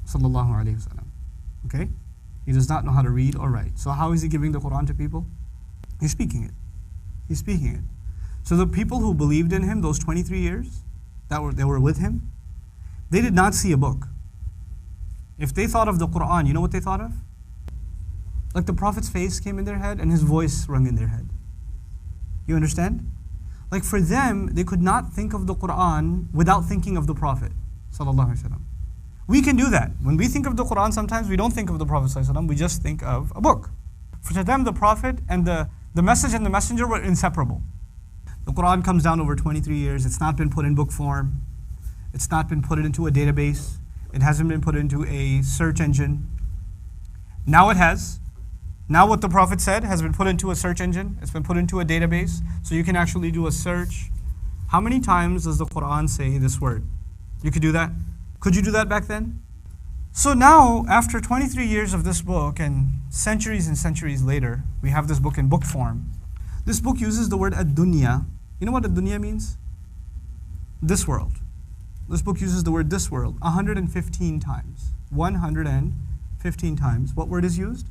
Sallallahu Alaihi Wasallam. Okay? He does not know how to read or write. So how is he giving the Quran to people? He's speaking it. He's speaking it. So the people who believed in him those 23 years, they were with him, they did not see a book. If they thought of the Quran, you know what they thought of? Like the Prophet's face came in their head and his voice rung in their head. You understand? Like for them, they could not think of the Quran without thinking of the Prophet Sallallahu Alaihi Wasallam. We can do that. When we think of the Quran, sometimes we don't think of the Prophet Sallallahu Alaihi Wasallam, we just think of a book. For them, the Prophet and the message and the messenger were inseparable. The Quran comes down over 23 years. It's not been put in book form. It's not been put into a database. It hasn't been put into a search engine. Now it has. Now what the Prophet said has been put into a search engine. It's been put into a database. So you can actually do a search. How many times does the Quran say this word? You could do that? Could you do that back then? So now, after 23 years of this book and centuries later, we have this book in book form. This book uses the word ad-dunya. You know what ad-dunya means? This world. This book uses the word this world 115 times. 115 times. What word is used?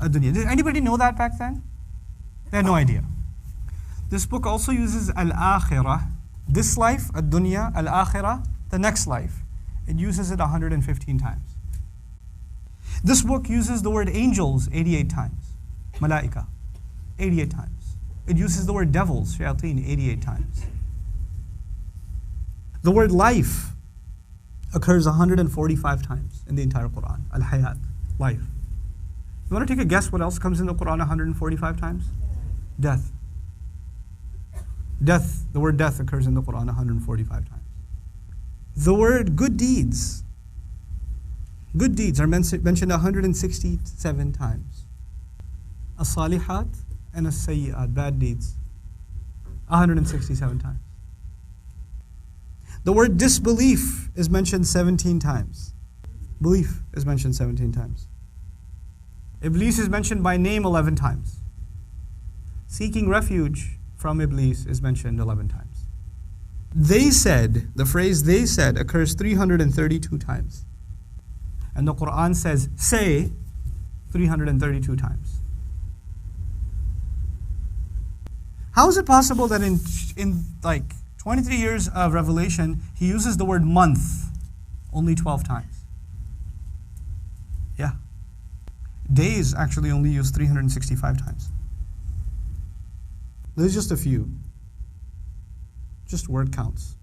Ad-dunya. Did anybody know that back then? They had no idea. This book also uses al-akhirah. This life, ad-dunya, al-akhirah, the next life. It uses it 115 times. This book uses the word angels 88 times. Malaika, 88 times. It uses the word devils, shayateen, 88 times. The word life occurs 145 times in the entire Quran. Al-hayat, life. You want to take a guess what else comes in the Quran 145 times? Death. Death, the word death occurs in the Quran 145 times. The word good deeds. Good deeds are mentioned 167 times. As-salihat and as-sayyi'at, bad deeds, 167 times. The word disbelief is mentioned 17 times. Belief is mentioned 17 times. Iblis is mentioned by name 11 times. Seeking refuge from Iblis is mentioned 11 times. They said, the phrase they said occurs 332 times. And the Quran says, say 332 times. How is it possible that in like 23 years of revelation, he uses the word month only 12 times? Yeah. Days actually only used 365 times. There's just a few. Just word counts.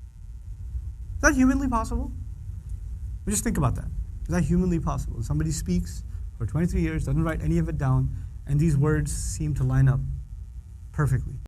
Is that humanly possible? Just think about that. Is that humanly possible? Somebody speaks for 23 years, doesn't write any of it down, and these words seem to line up perfectly.